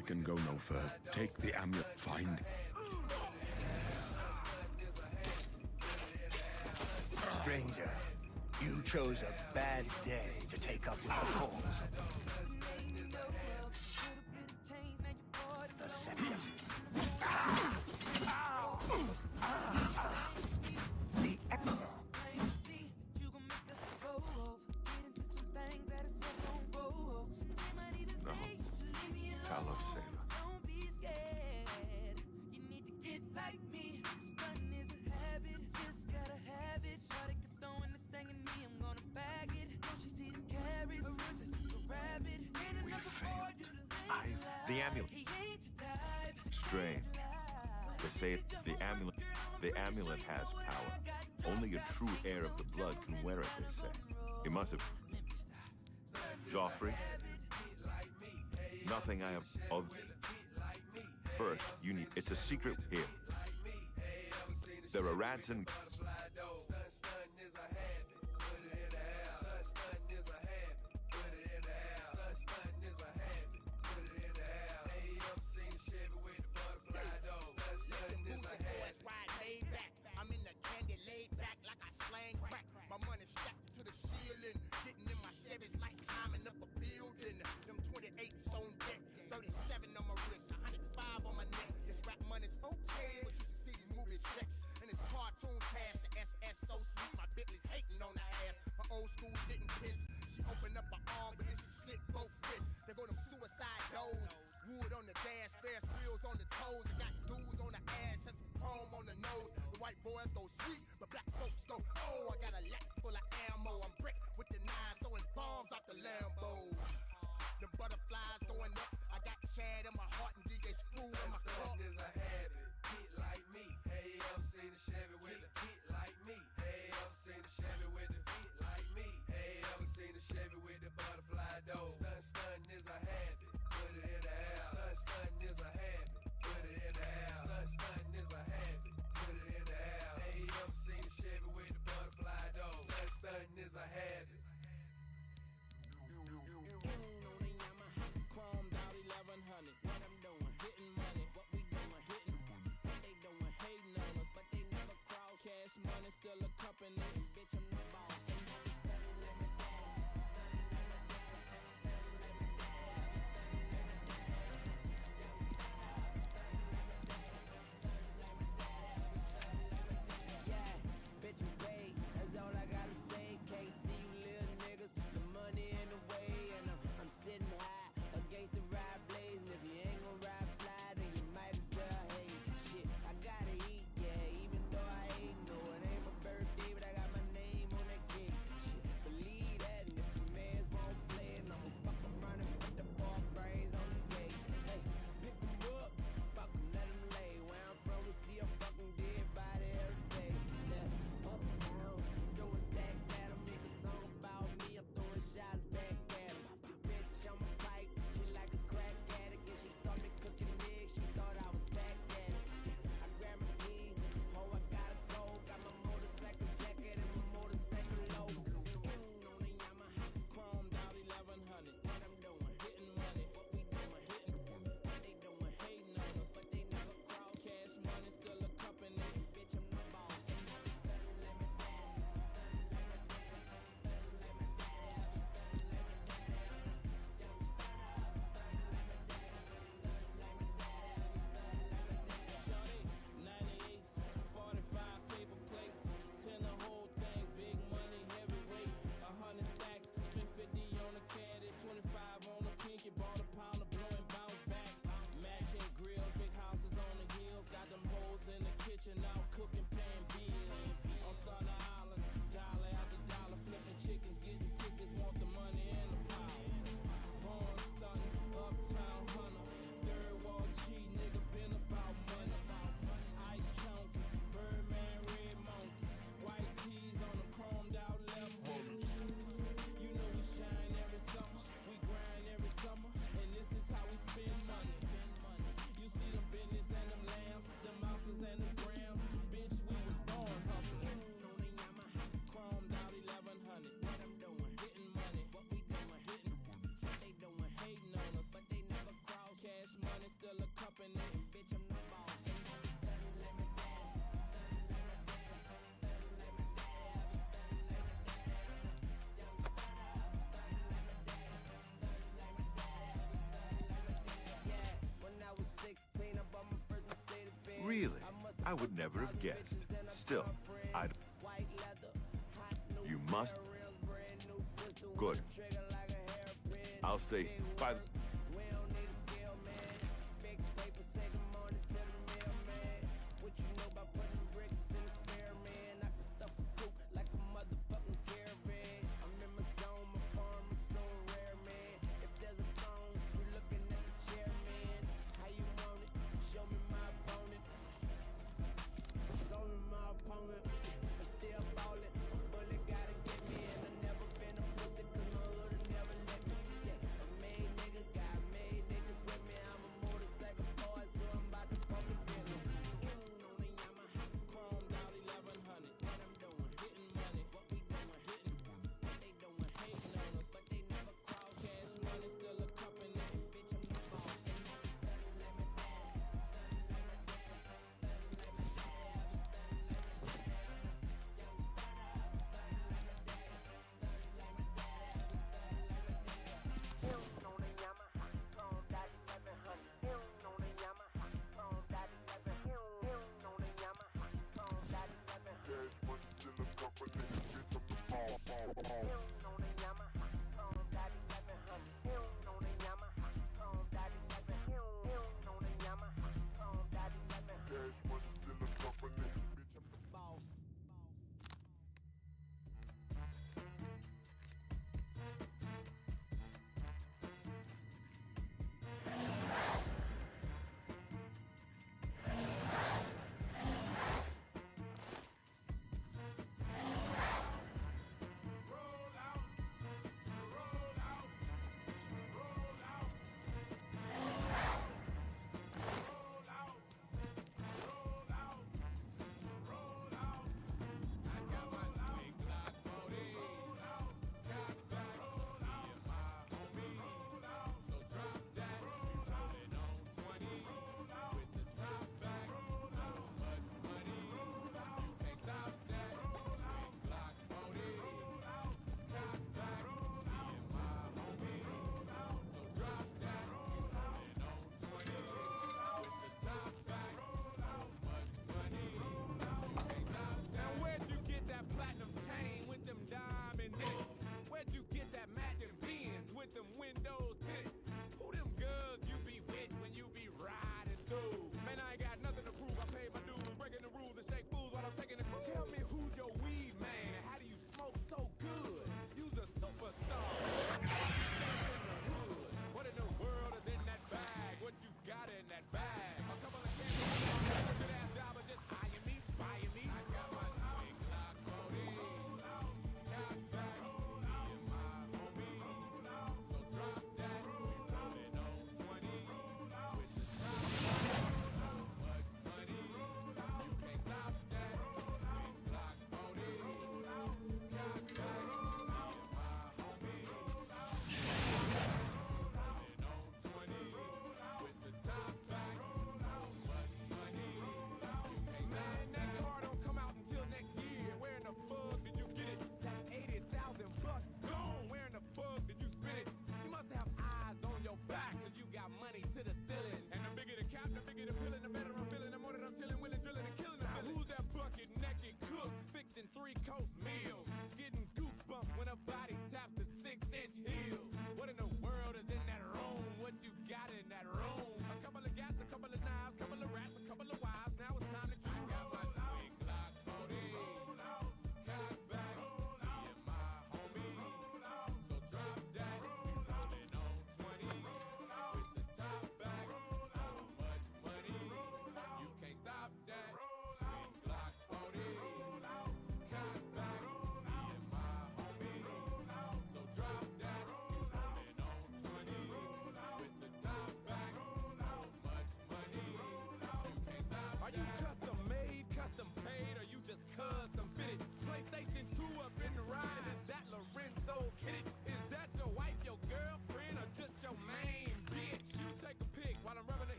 I can go no further. Take the amulet. Find it. Stranger, you chose a bad day to take up with the cause. The symptoms. The echo. No. Talos Saber. Don't be scared. You need to get like me. Stunting is a habit. Just gotta have it. Shawty can throw anything in me. I'm gonna bag it. Don't you see the carrots? Just a rabbit. Ain't another boy do The amulet. He ain't your type. Strange. They say the amulet has power. Only a true heir of the blood can wear it, they say. He must have... Joffrey? Nothing I have of... First, you need... It's a secret here. There are rats and... I'm in the candy laid back like I slang crack. My money strapped to the ceiling. Getting in my Chevys like climbing up a building. Them 28s on deck, 37 on my wrist, 105 on my neck. This rap money's okay, but you should see these movie checks. And this cartoon cast, the SS so sweet, my Bentley's hating on the ass. My old school didn't piss. She opened up her arm, but then she slit both wrists. They go them suicide doors. Wood on the dash, Ferris wheels on the toes. I got dudes on the ass and some chrome on the nose. The white boys go sweet, but black folks go, oh, I got a lap full of ammo. I'm brick with the nine, throwing bombs out the Lambo. The butterflies going up. I got Chad in my heart and DJ Screw in my cup. Is a habit, get like me. Hey, ever seen a Chevy with a get like me? Hey, ever seen a Chevy with a get like me? Hey, ever seen a Chevy with the butterfly door? Stun is a habit, put it in the air. Stun is a habit, put it in the air. Stun is a habit, put it in the air. Hey, ever seen a Chevy with the butterfly door? Stun is a habit. Chromed out 1100. I would never have guessed. Still, I'd... You must... Good. I'll stay by the...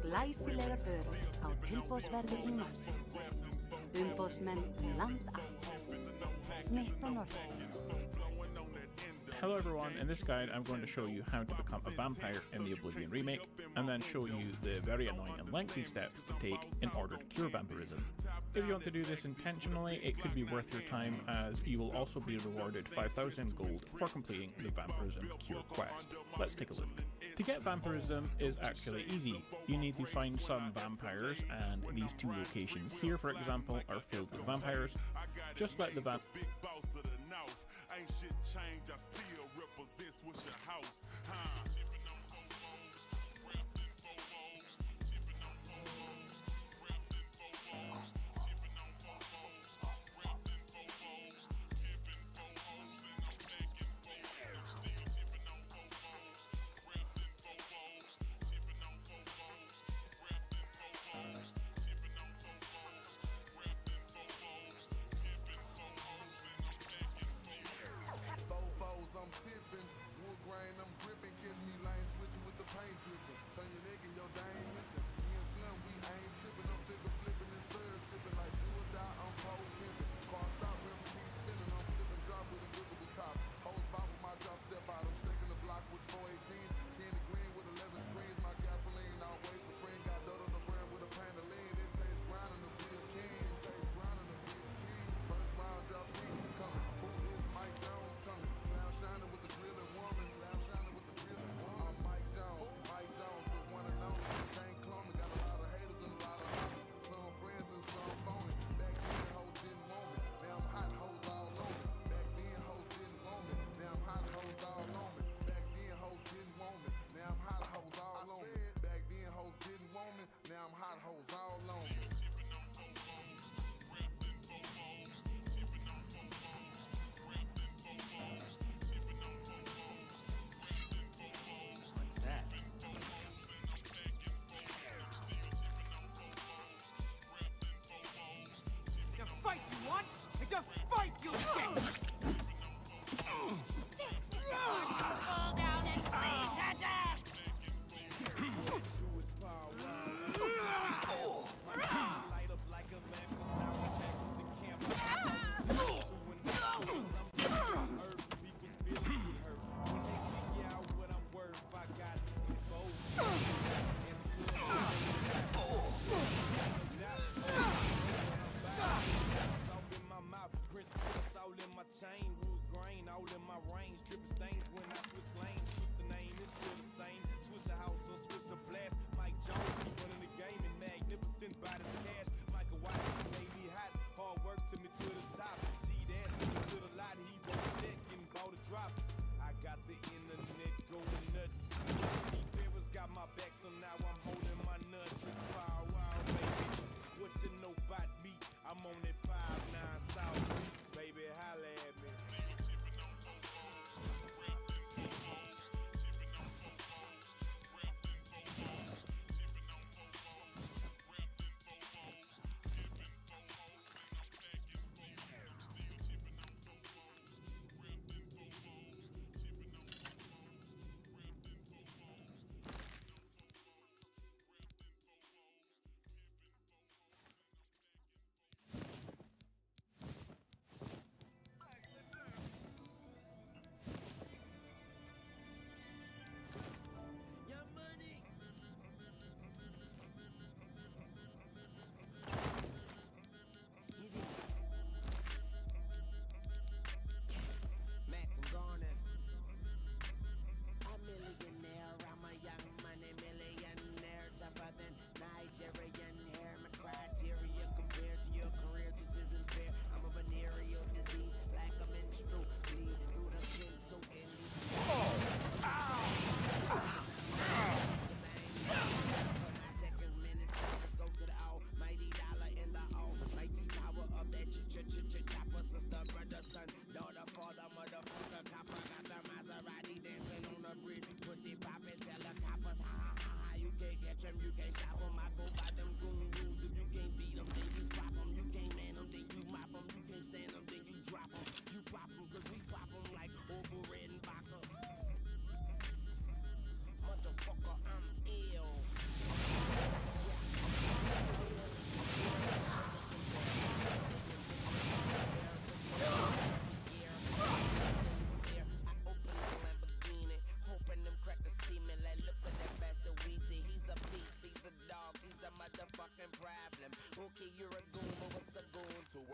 Glæsilegar vörur á tilboðsverði í mars. Umboðsmenn land allt. Smith og Norton. Hello everyone, in this guide I'm going to show you how to become a vampire in the Oblivion remake, and then show you the very annoying and lengthy steps to take in order to cure vampirism. If you want to do this intentionally, it could be worth your time, as you will also be rewarded 5,000 gold for completing the Vampirism Cure quest. Let's take a look. To get vampirism is actually easy. You need to find some vampires, and these two locations here, for example, are filled with vampires. Just let the Ain't shit changed, I still represent what's your house. I'm tipping, wood grain, I'm gripping, catch me lane switching with the paint dripping. Turn your neck and your day ain't missing. Me and Slim, we ain't tripping, I'm figure flipping and serve sipping like do or die, I'm pole pimping. Car stop, rims keep spinning, I'm flipping drop with invisible tops. Hoes bop with my drop step out, I'm shaking the block with 418s. Candy green with 11 screens, my gasoline always supreme. Got dirt on the brand with a pan of lean. It tastes grinding to be a king, it tastes grinding to be a king. First round drop piece coming, who is Mike Jones coming? Shining with the grill and woman, slap shining with the grill and woman. I'm Mike Jones, the one and only. Can't clone me, got a lot of haters and a lot of homies. Some friends and some phony. Back then hoes didn't want me, now I'm hot hoes all on me. Back then hoes didn't want me, now I'm hot hoes all on me. Back then hoes didn't want me, now I'm hot hoes all on me. Back then hoes didn't want me, now I'm hot hoes all on me. Fight you want, and to fight you'll get! This is fall down and freeze, light up like a lamp, people's feelings would hurt. When they figure out what I'm worth, I got all in my chain, wood grain, all in my range, dripping stains when I switch lanes. Switch the name, it's still the same. Switch a house or switch a blast. Mike Jones, he running the game and magnificent by this cash. Michael White, he made me hot. Hard work took me to the top. G-Dad took me to the lot. He wrote a check and bought a drop. I got the internet going nuts. T-Ferris got my back, so now I'm holding my nuts. It's Pow Wow, baby. What you know about me? I'm on that 5-9 South Beach, baby, holla at me.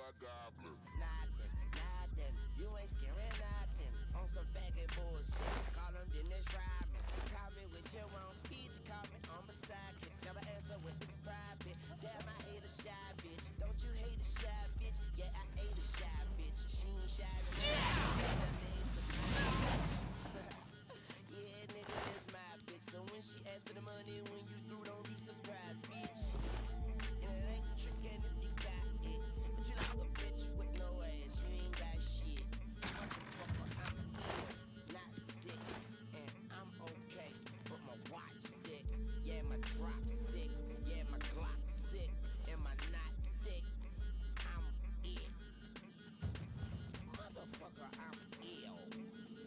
Nothing. You ain't scaring nothing. On some faggot bullshit. Call him Dennis Rodman. Call me with your own peach. Call me on my sidekick. Never answer when it's private. Damn, I hate a shy bitch. Don't you hate a shy bitch? Yeah, I hate a shy bitch. She ain't shy. Yeah, nigga, that's my bitch. So when she asks for the money, when you through, don't be surprised, bitch. And it ain't trickin' if you got it. But you like a bitch with no ass, you ain't got shit. Motherfucker, I'm ill, not sick. And I'm okay, but my watch sick. Yeah, my drop sick. Yeah, my Glock sick. And my not thick. I'm it. Motherfucker, I'm ill.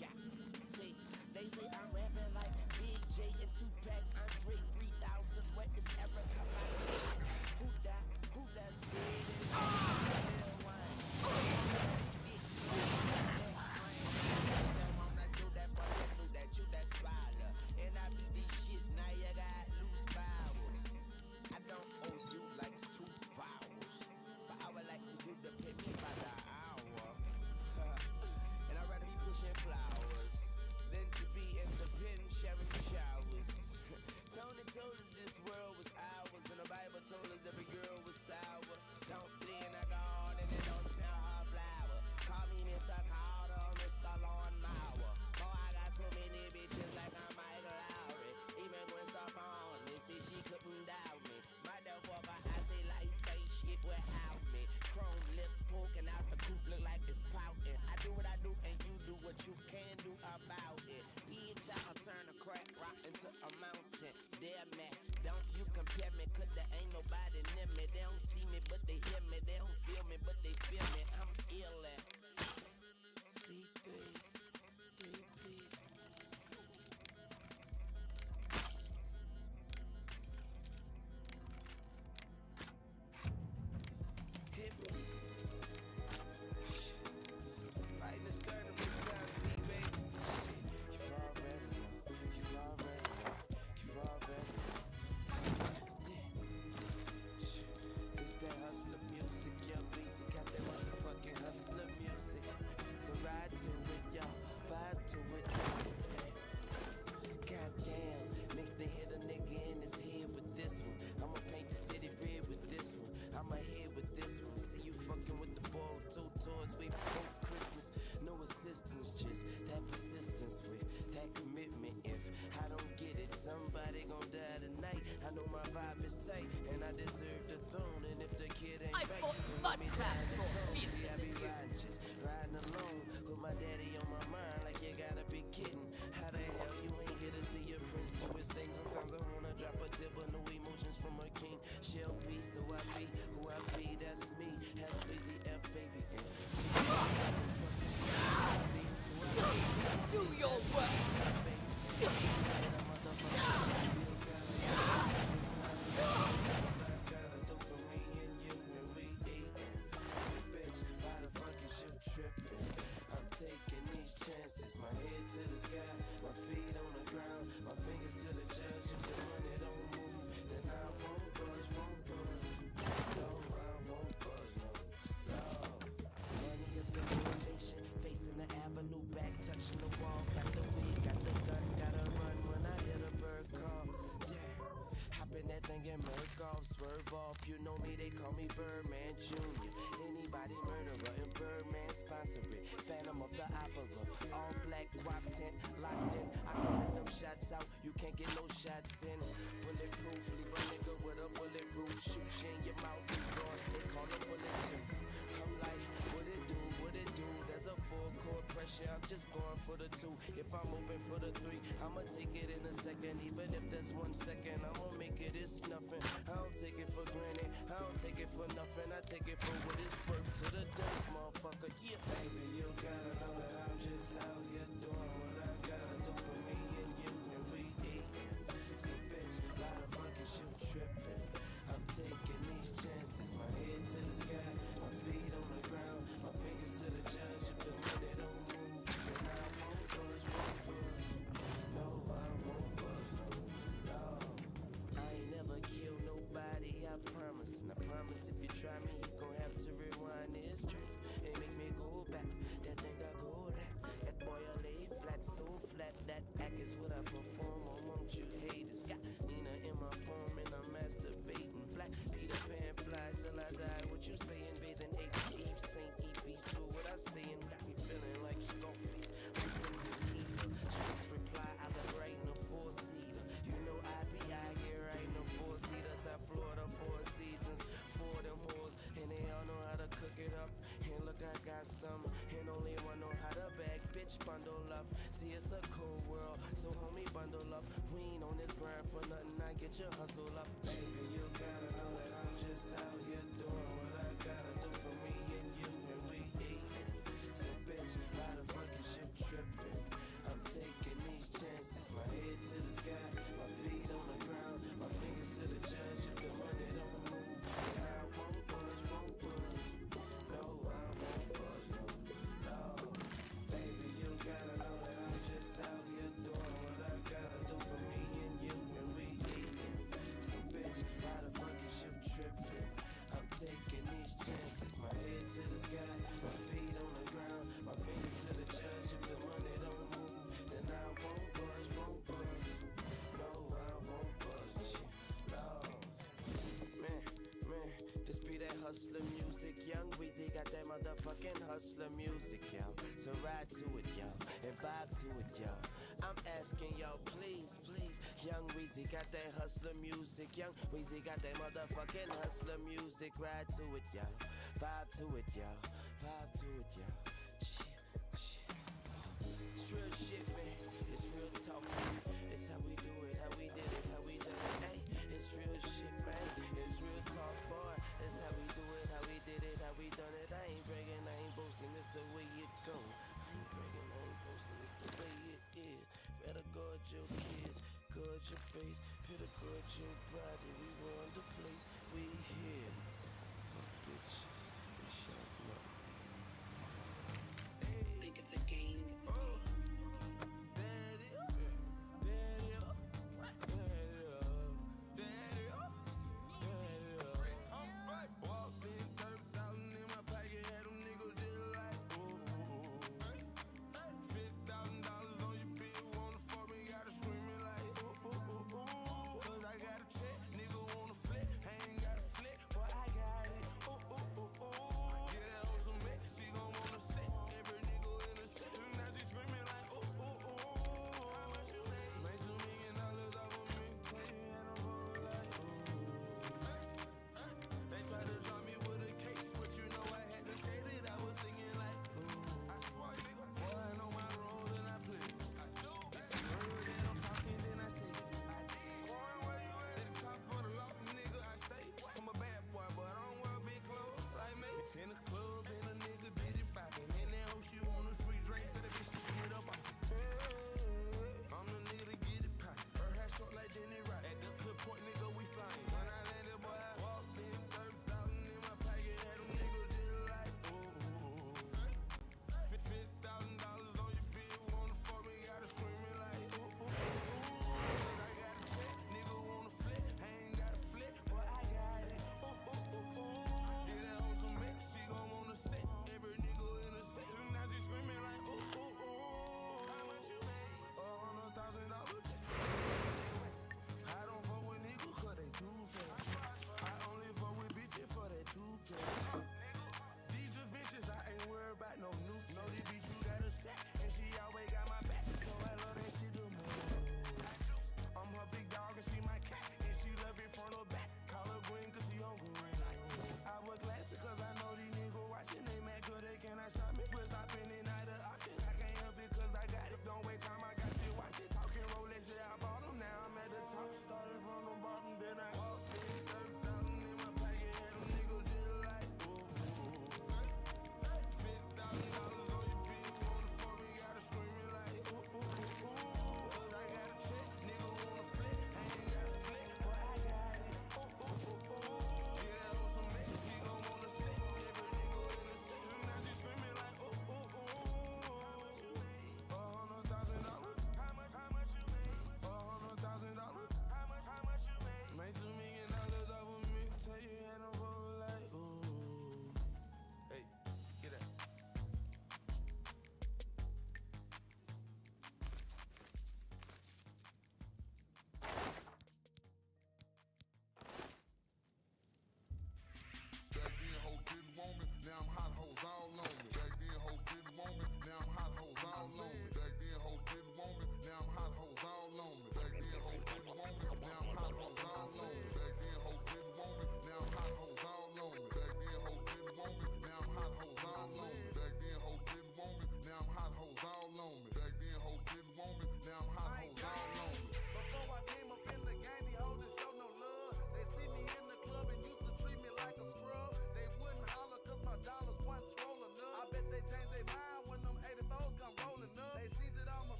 Yeah, see, they say I'm rapping like Big J and Tupac, Andre 3000. Where is Erica? Who that? Who that said it? You that spider. And I beat this shit, now you got loose powers. I don't owe you like 2 hours, but I would like you to pay me by the hour. And I'd rather be pushing flowers than to be into pen sharing showers. Tony told us this world was ours, and the Bible told us every girl was sour. Don't blend a garden and don't smell her flower. Call me Mr. Carter, Mr. Lawn Mower. Oh, I got so many bitches like I'm Mike Lowry. Even Gwen Stefani said she couldn't doubt me. Motherfucker, I say life ain't shit without me. Chrome lips poking out the coop, look like it's pouting. I do what I do and you do what you can do about it. Bitch, I'll turn a crack rock into a mountain. Damn man, don't you compare me, cause there ain't nobody near me. They don't see me, but they hear me. They don't feel me, but they feel me. I'm ill at C3. Right in the stern of this time, baby. You already know. It's that hustler music, yo. Beastie got that motherfucking hustler music. So ride to it, y'all. Vibe to it, goddamn. Next they hit a nigga in his head with this one. I'ma paint the city red with this one. I'ma hit with this one. See you fucking with the ball, 2 toys way before Christmas. No assistance, just that persistence with that commitment. If I don't get it, somebody gon' die tonight. I know my vibe is tight, and I deserve the throne. And if the kid ain't I've right, fought then mud let me crabs die more alone. fierce See, I than be you. riding, just riding alone with my daddy on my mind. Like you gotta be kidding. How the hell you ain't here to see your prince do his thing? Sometimes I wanna drop a tip, but no emotions from a king. She'll be, so I be who I be. That's me. That's Weezy F, baby. Do your worst. I'm taking these chances. My head to the sky, my feet on the ground, my fingers to the judge. If the money don't move, then I won't budge, No, I won't budge, no. Money is the motivation. Facing the avenue, back touching the wall. Got the weed, got the gun, gotta run when I hear the bird call. Damn, hop in that thing and murk off, swerve off. You know me, they call me Birdman Jr. Anybody murderer, if Birdman sponsor it. Phantom of the Opera, all black, guap tent, locked in. I can let them shots out, you can't get no shots in. Bulletproof, leave a nigga with a bulletproof. Shoot you in your mouth, you gone, they call it bulletproof. I'm like, what it do, what it do? There's a full court pressure, I'm just going for the 2. If I'm open for the 3, I'ma take it in a second. Even if that's 1 second, I'ma make it, it's nothing. I don't take it for granted, I don't take it for nothing. I take it for what it's worth to the death, motherfucker. Yeah, baby, you gotta know that I'm just out here doing what I gotta do for me and you, and we eating. So bitch, why the fuck is you tripping? I'm taking these chances. My head to the sky, my feet on the ground, my fingers to the judge. If the money don't move, then I won't budge, No, I won't budge, no. I ain't never killed nobody, I promise. And I promise if you try me, you gon' have to rewind. up. And look, I got some, and only one know how to bag. Bitch, bundle up. See, it's a cool world, so homie, bundle up. We ain't on this grind for nothing. I get your hustle up. Baby, you gotta know that I'm just out here doing what I gotta do for me and you, and we eatin'. So, bitch, why the fuck is you trippin'? I'm taking these chances. My head to the sky, my feet on the ground, my fingers to the judge. If the money don't move, then I won't budge, won't budge. No, I won't budge, no. Baby, you gotta know that I'm just out here doing what I gotta do for me and you, and we eatin'. So, bitch, why the fuck is you trippin'? I'm taking these chances. My head to the sky, my feet on the ground, my fingers to the judge. If the money don't move, then I won't budge, won't budge. No, I won't budge. No. Man, this be that hustler music. Young Weezy got that motherfucking hustler music, yo. So ride to it, yo, and vibe to it, yo. I'm asking yo, please, please. Young Weezy got that hustler music. Young Weezy got that motherfucking hustler music. Ride to it, yo. Vibe to it, yo. Vibe to it, yo. It's real shit, man. It's real talk. It's how we do it, how we did it, how we done it. Hey, it's real shit, man. It's real talk, boy. It's how we do it, how we did it, how we done it. I ain't bragging, I ain't boasting. It's the way it go. I ain't bragging, I ain't boasting. It's the way it is. Better guard your kids, guard your face, better guard your body. We run the place, we here. Fuck bitches and shut up. Think it's a game. Walked in, 30,000 in my pocket, had them niggas just like, $50,000 on your bill, wanna fuck me, gotta scream it like, 'cause I got a check, nigga wanna flip, I ain't got a flip, boy, I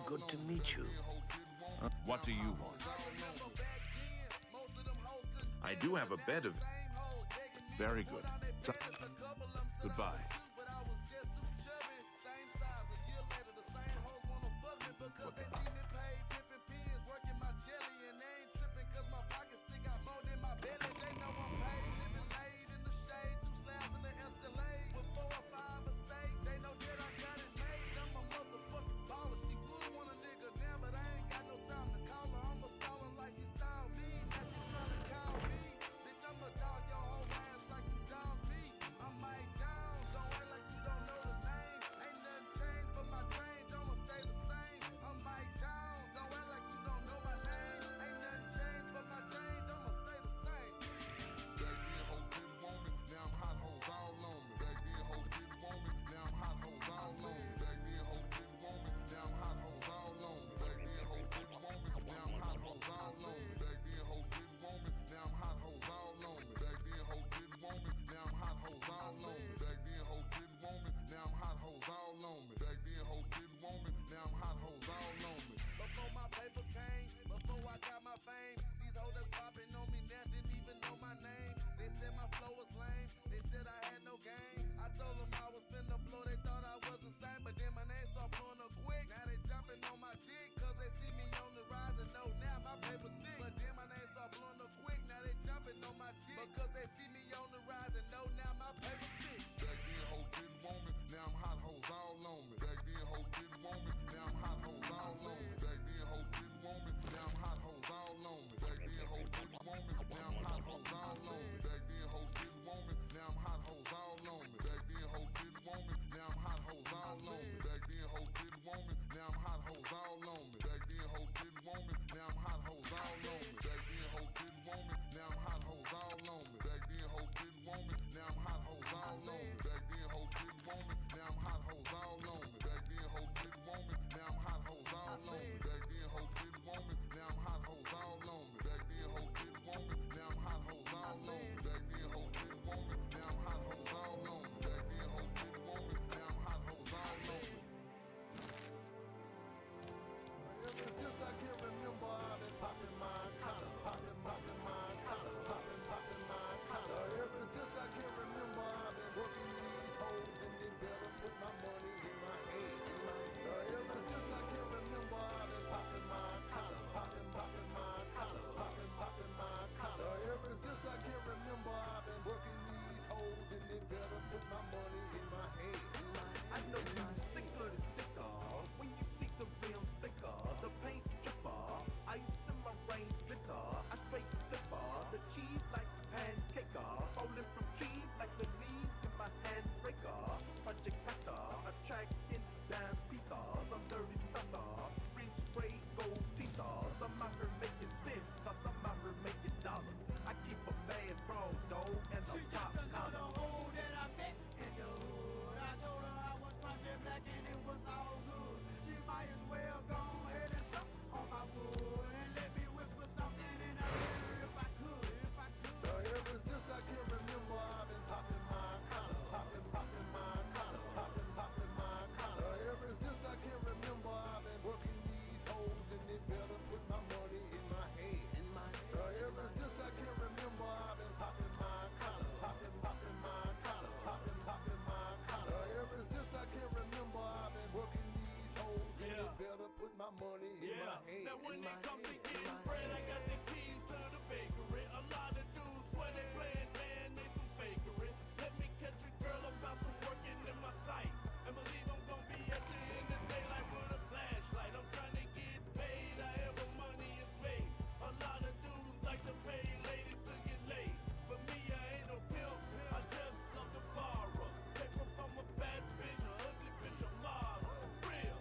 Good to meet you. What do you want? I do have a bed of. Very good. Goodbye.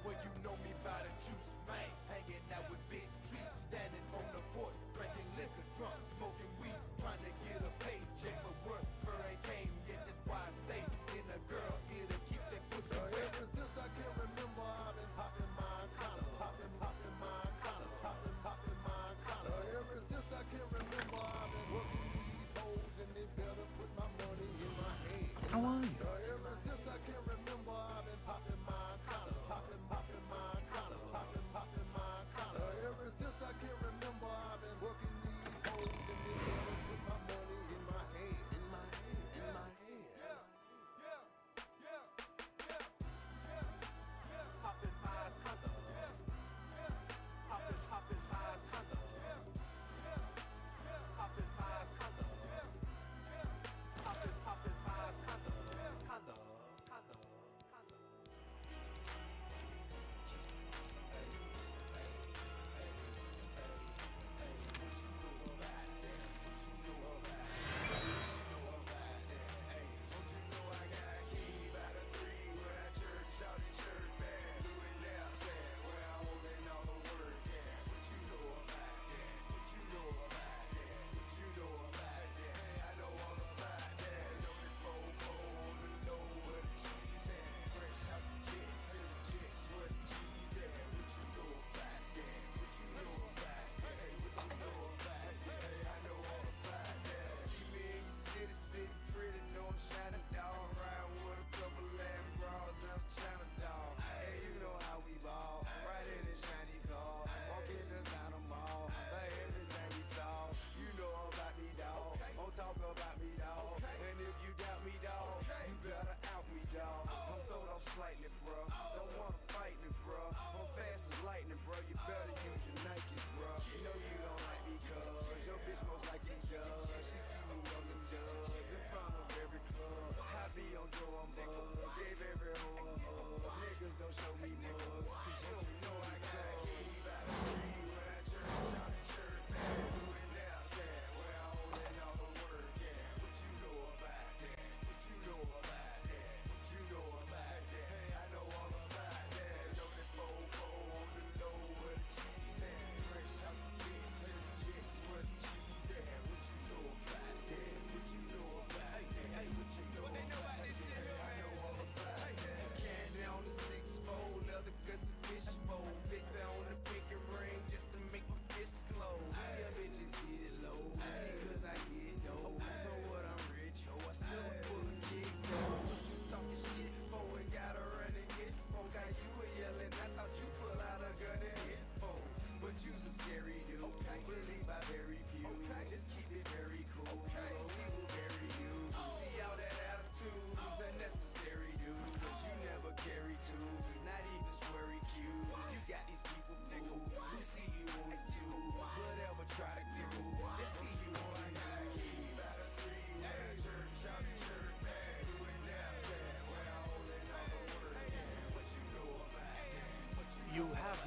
Well, you know me by the juice, man. Hanging out with big trees.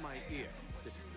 my ear, citizen.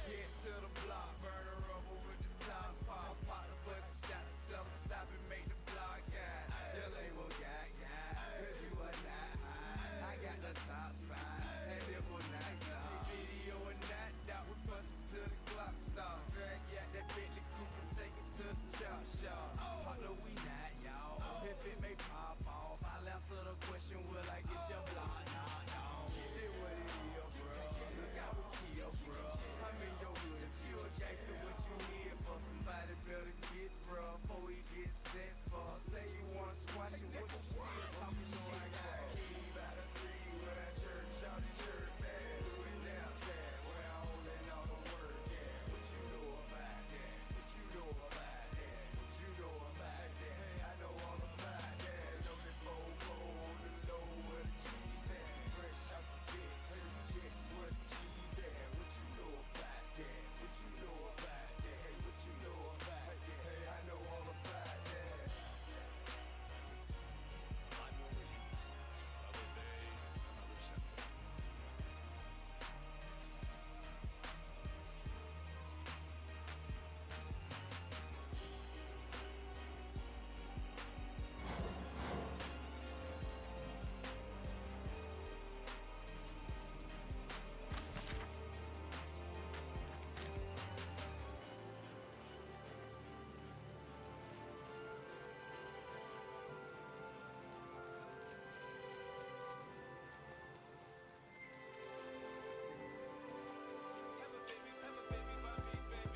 Get to the block, burn a rubber with the top pop, pop the bus shots and tell them stop and make the block got. Your label got, cause you are not high. I got the top spot, and it was nice dog. Video and that, we bustin' to the clock stop. Drag out that Bentley coupe and take it to the chop shop. Partner, we not, y'all. If it may pop off, I'll answer the question, will I get your block? Nah. It what it is, bro. Look out with Kia, bro. I'm in your hood. If you a gangster, what you here for? Somebody better get, bro, before he get set for. Say you wanna squash him, what you still talking shit for? Key by the three, where that church out the church, man. Who it down sad, where I'm holding all the work, yeah. What you know about that? What you know about that? What you know about that? Hey, I know all about that. Loaded Bobo on the low where the cheese at. Fresh out the jet to the jets where the cheese at. What you know about that? What you know about that? Hey, what you know about that? Hey, I know all about that.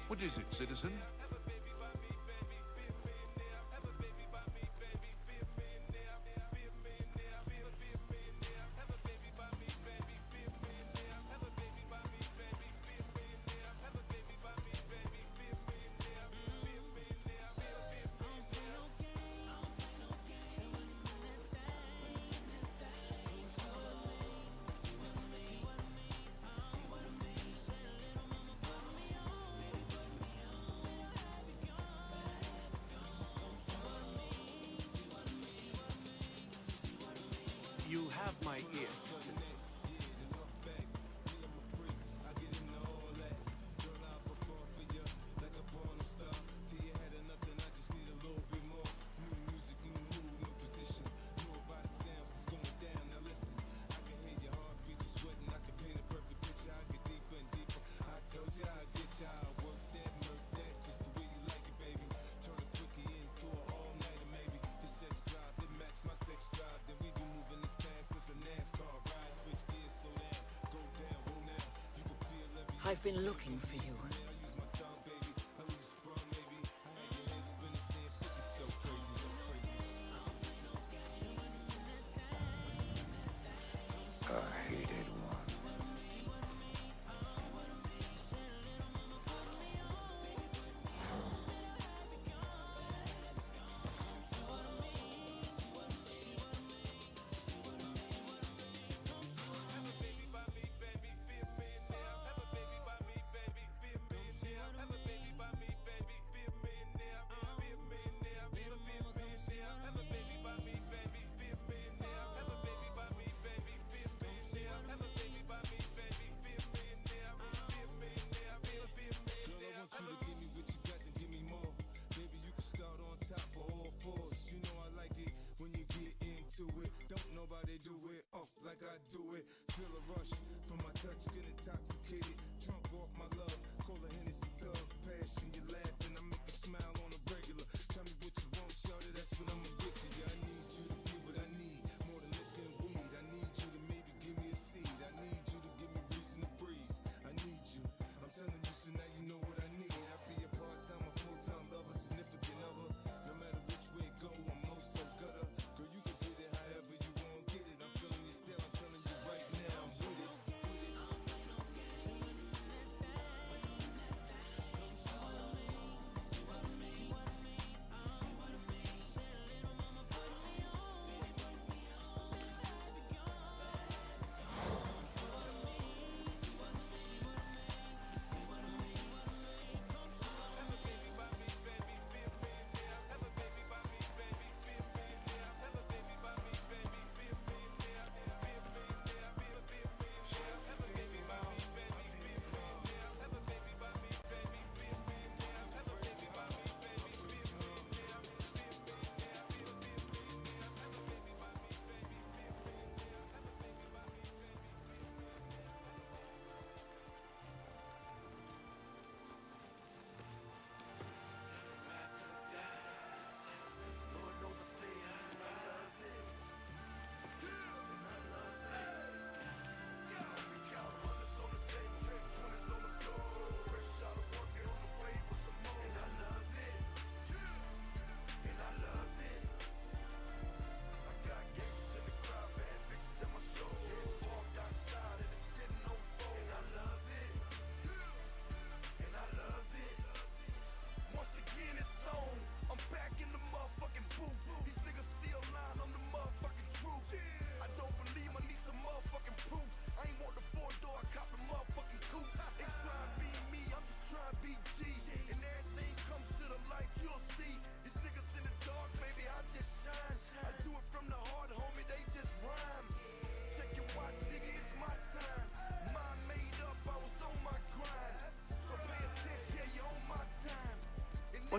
What is it, citizen? You have my ear, citizen. I've been looking for you. A hated one.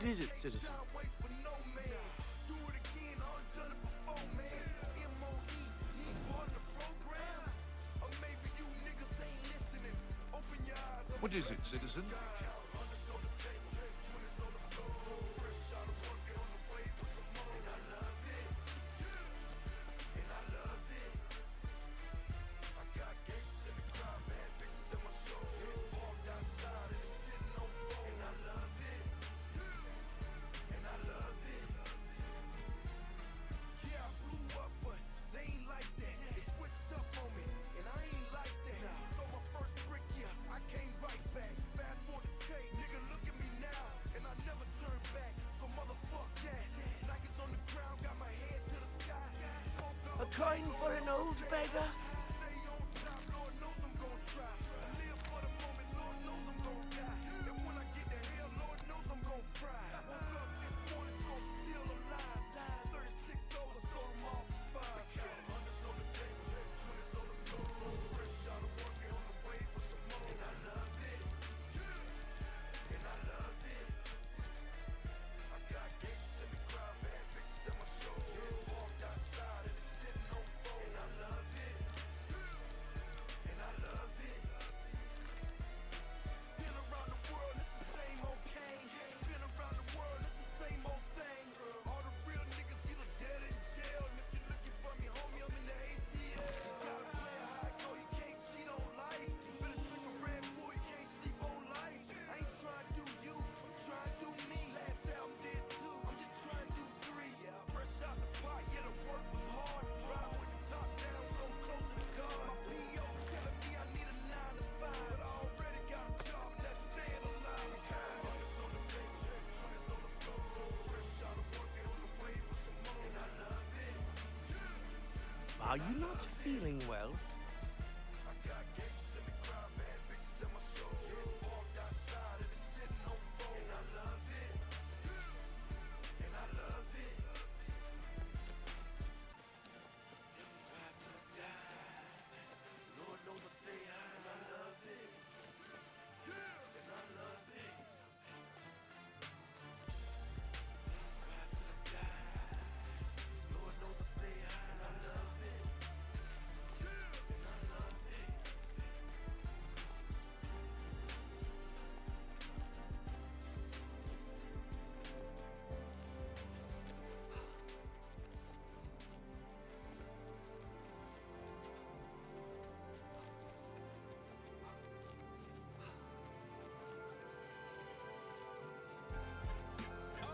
What is it, citizen? What is it, citizen? A coin for an old beggar? Are you not feeling well?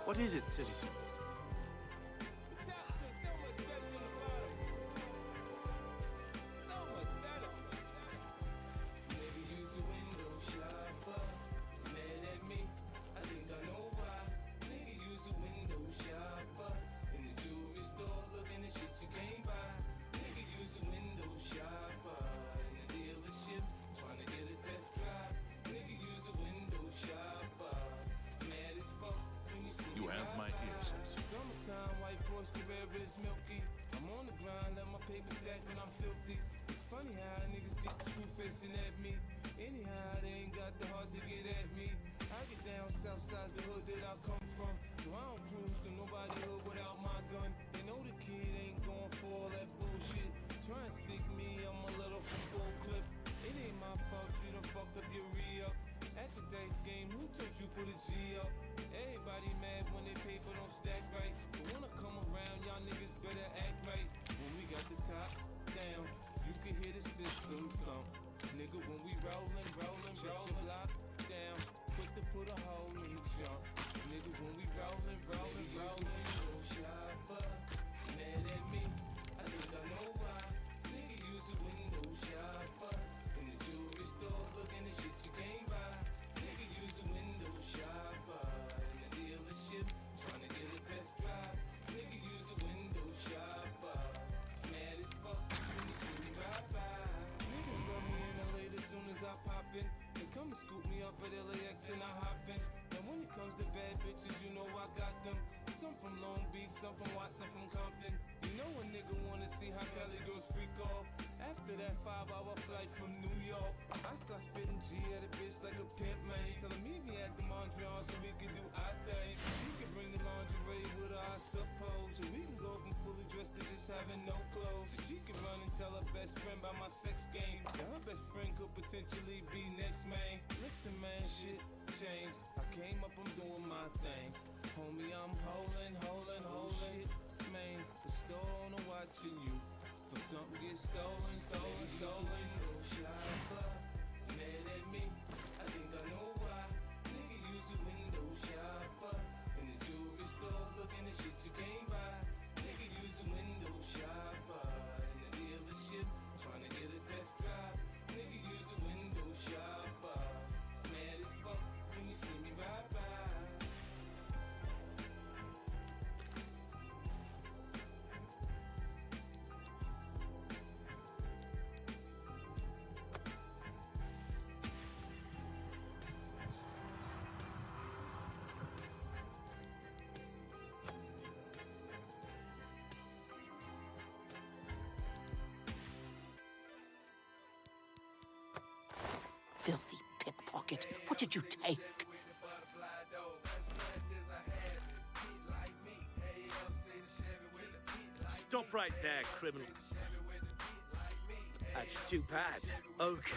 What is it, citizen? You have my ear, citizen. Summertime, white Porsche Carrera is milky. I'm on the grind, let my paper stack when I'm filthy. It's funny how niggas get the screw facing at me. Anyhow, they ain't got the heart to get at me. I get down south side the hood that I come from, so I don't cruise to nobody hood without my gun. They know the kid ain't going for all that bullshit. Try and stick me, I'm a little from full clip. It ain't my fault you done fucked up your re-up. At the dice game, who told you put a G up? Everybody mad when their paper don't stack right. But when I come around, y'all niggas better act right. When we got the tops down, you can hear the system thump. Nigga, when we rollin', shut your block down. Quick to put a hole in the jump. Nigga, when we rollin', no shopper. Mad at me, I think I know why. Nigga, use a window shopper. In the jewelry store, looking at shit you can't buy. Nigga, use a window shopper. In the dealership, trying to get a test drive. Nigga, use a window shopper. Mad as fuck when you see me ride by. Niggas run me in LA as soon as I pop in. They come and scoop me up at LAX and I hop in. And when it comes to bad bitches, you know I got them. Some from Long Beach, some from Watson, from Compton. You know a nigga wanna see how Cali girls freak off. After that 5-hour flight from New York, I start spitting G at a bitch like a pimp, man. Tell her meet me at the Montreal so we can do our thing. really be next, man? Listen, man, shit changed. I came up, I'm doing my thing. Homie, I'm holding. Shit, man, the store owner watching you. For something get stolen. Window shopper, mad at me. I think I know why. Nigga use a window shopper. In the jewelry store, looking at shit you can't buy. Nigga use a window shopper. In the dealership, trying to get a test drive. Nigga use a window shopper. Mad as fuck when you see me ride by. Filthy pickpocket. What did you take? Stop right there, criminal. That's too bad. Okay.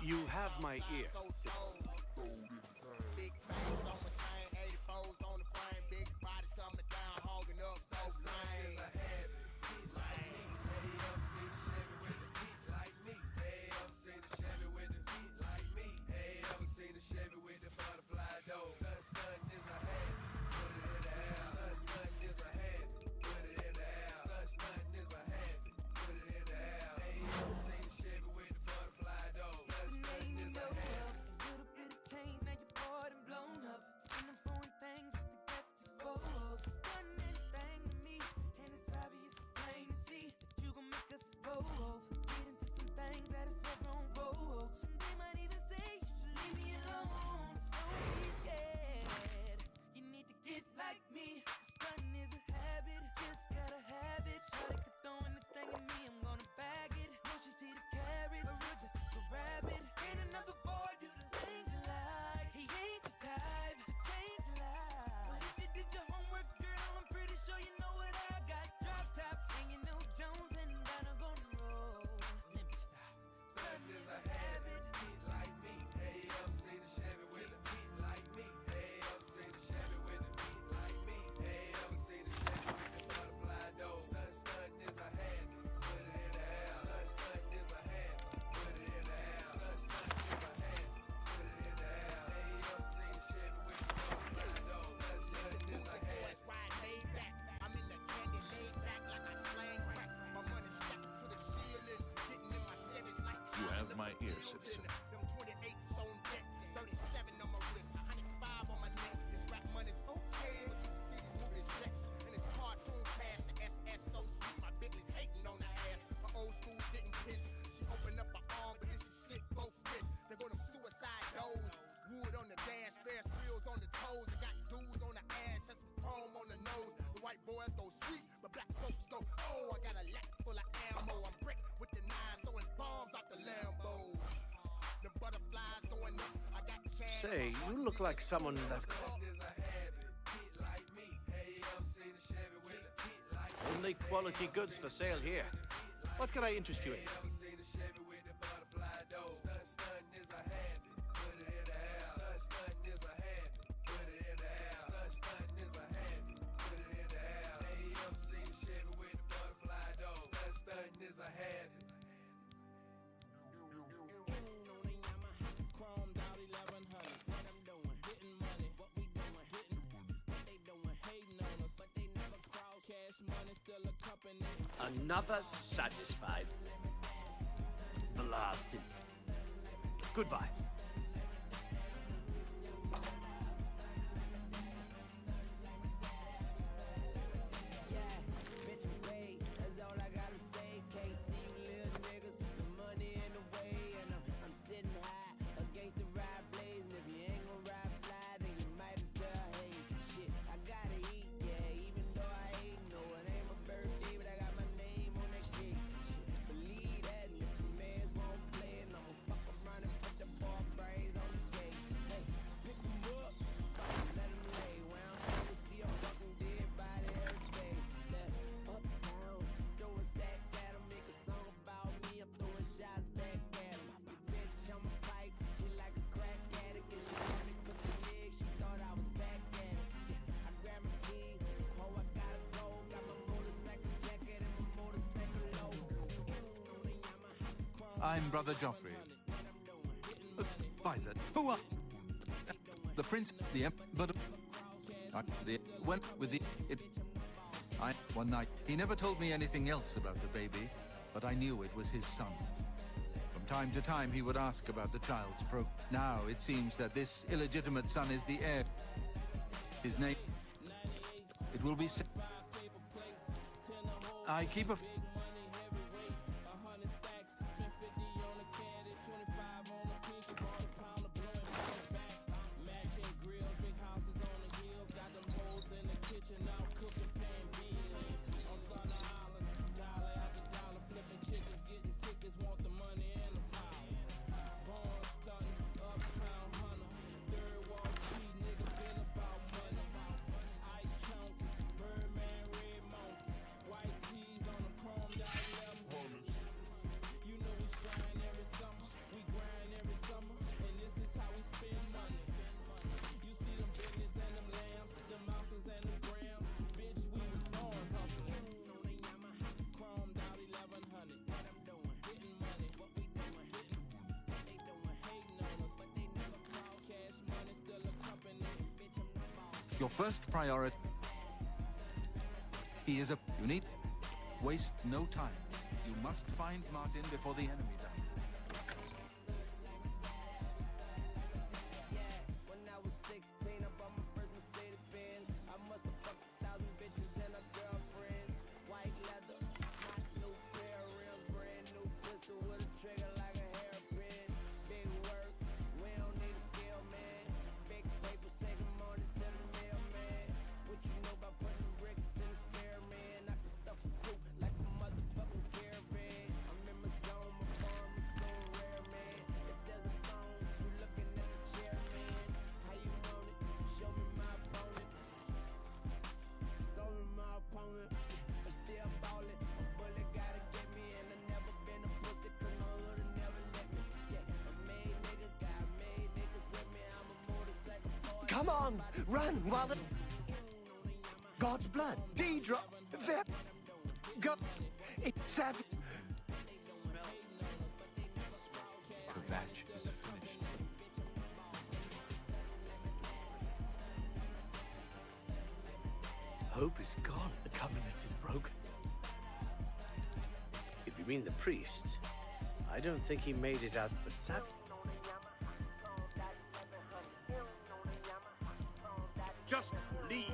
You have my ear, citizen. Big face on my chain, 84s on the frame, big bodies coming down, hogging up both lanes. You have my ear, citizen. Them 28s on deck, 37 on my wrist, 105 on my neck. This rap money's okay, but you should see these movies sex. And it's cartoon past the SS so sweet. My bitch hating on the ass. My old school didn't kiss. She opened up her arm, but then she slit both wrists. They go to suicide doors. Wood on the dash, Ferris wheels on the toes. I got dudes on the ass, and some chrome on the nose. The white boys go sweet, but black folks go, oh, I got a lap full of ammo. I'm brick with the nine, throwing bombs out the Lambo. The butterflies going up, I got Chad. Say, you look like someone that... Only quality goods for sale here. What can I interest you in? Another satisfied. everlasting. Goodbye. I'm Brother Joffrey. By the... Who are... The prince, the emperor... The... Went with the... One night, he never told me anything else about the baby, but I knew it was his son. From time to time, he would ask about the child's Now, it seems that this illegitimate son is the heir. His name... It will be... I keep a... Your first priority. He is a... You need... Waste no time. You must find Martin before the enemy does. Come on, run while the... God's blood, Deidre, there... Go... It's savage. Kvatch is finished. Hope is gone. The covenant is broken. If you mean the priest, I don't think he made it out of the savage. Just leave.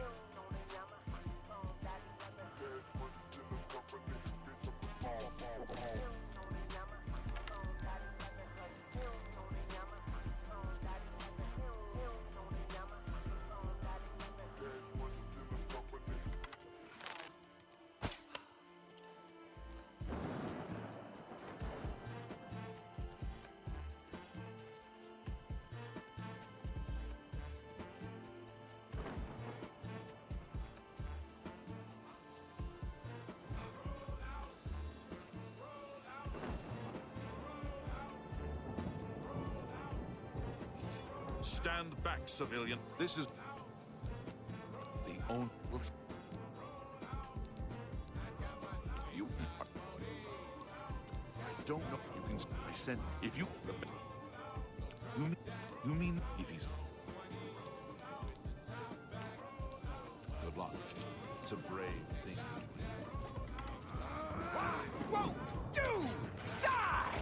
Stand back, civilian. This is the own. You. I don't know. You can. I sent. If you. You mean if he's. Good luck. It's a brave thing to do. Why won't you die?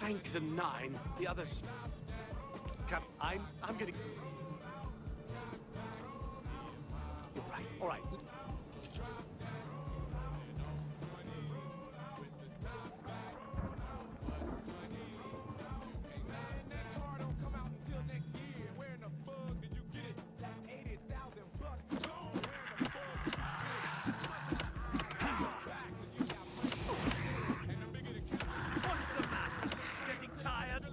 Thank the nine. The others. I'm gonna. You're right. All right. What's the matter? Getting tired?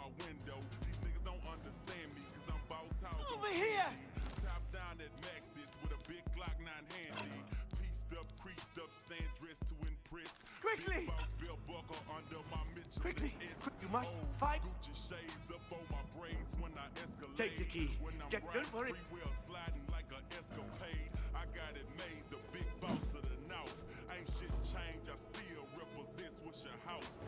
my window. These niggas don't understand me, cause I'm boss hog. Over here! Top down at Maxis with a big Glock 9 handy. Pieced up, creased up, stand dressed to impress. Quickly! Big boss belt buckle under my Mitchell. Quickly! S. You must Oh, fight! Gucci shades up on my braids when I escalate. Take the key. When I'm Get good for it. Wheel sliding like an escapade. I got it made, the big boss of the North. Ain't shit changed, I still represent what's your house.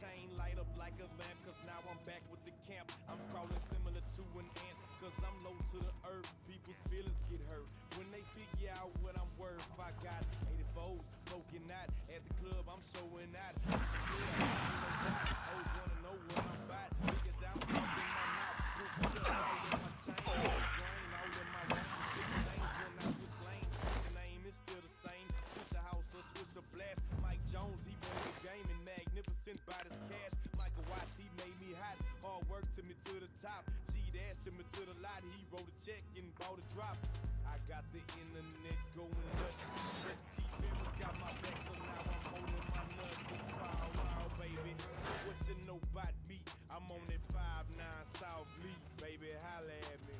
Chain light up like a lamp, cause now I'm back with the camp. I'm crawling similar to an ant, cause I'm low to the earth. People's feelings get hurt when they figure out what I'm worth. I got 84s, poking out at the club, I'm showing out. Always wanna know what I'm about. Niggas down, talk in my mouth. Put shit all in my chain, grain all in my veins. Big names when I switch lanes. The name is still the same. Switch a house or switch a blast. Mike Jones, he won the game and magnificent by this cash. Michael Watts, he made me hot. Hard work took me to the top. Cheat ass took me to the lot. He wrote a check and bought a drop. I got the internet going nuts. But T-Ferris got my back, so now I'm holding my nuts. It's wild, wild, baby. What you know about me? I'm on that 5-9 South Lee, baby. Holla at me.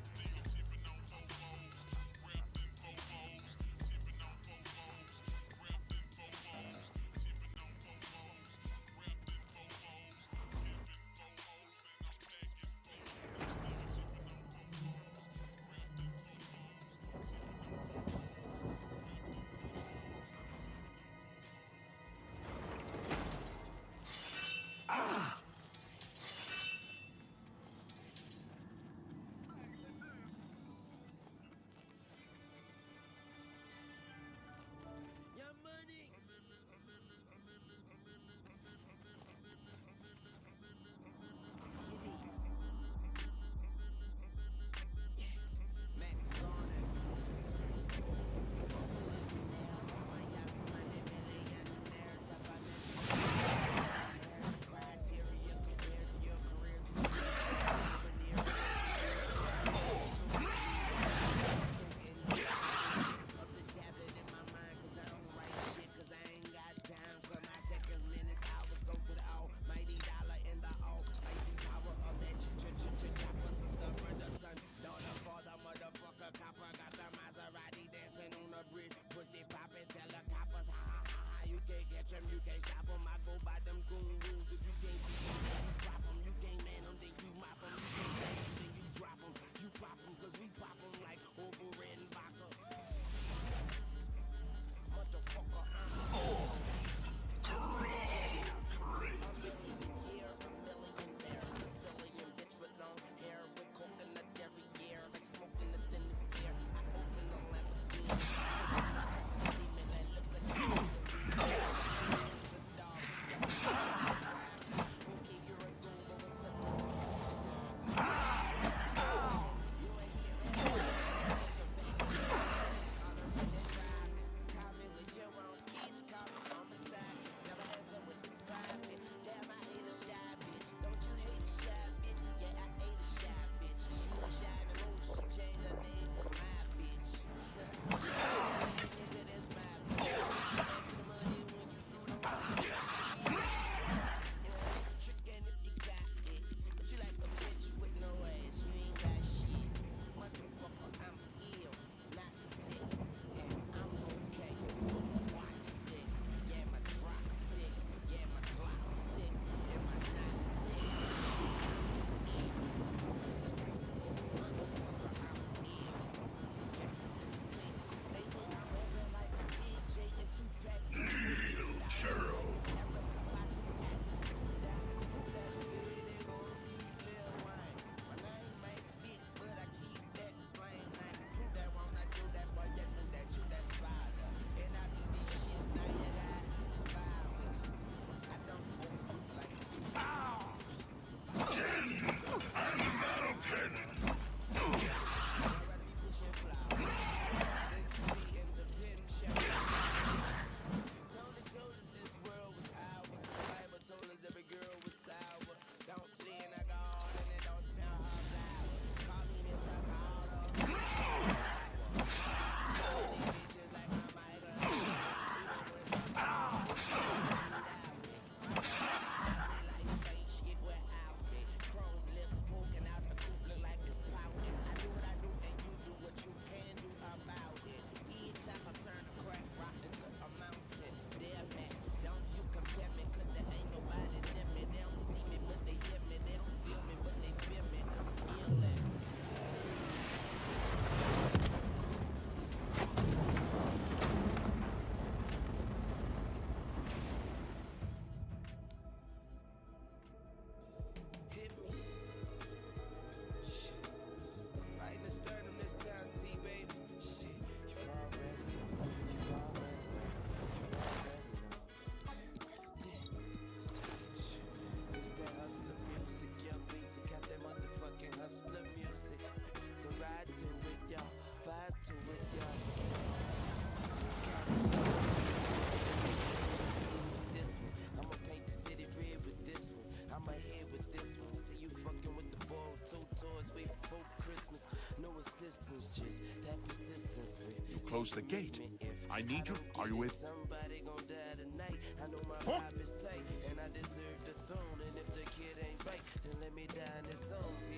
persistence, just that persistence with You close the gate. I need you. Are you with? somebody gon' die tonight. I know my vibe is tight, and I deserve the throne. And if the kid ain't right, then let me die in this song. See,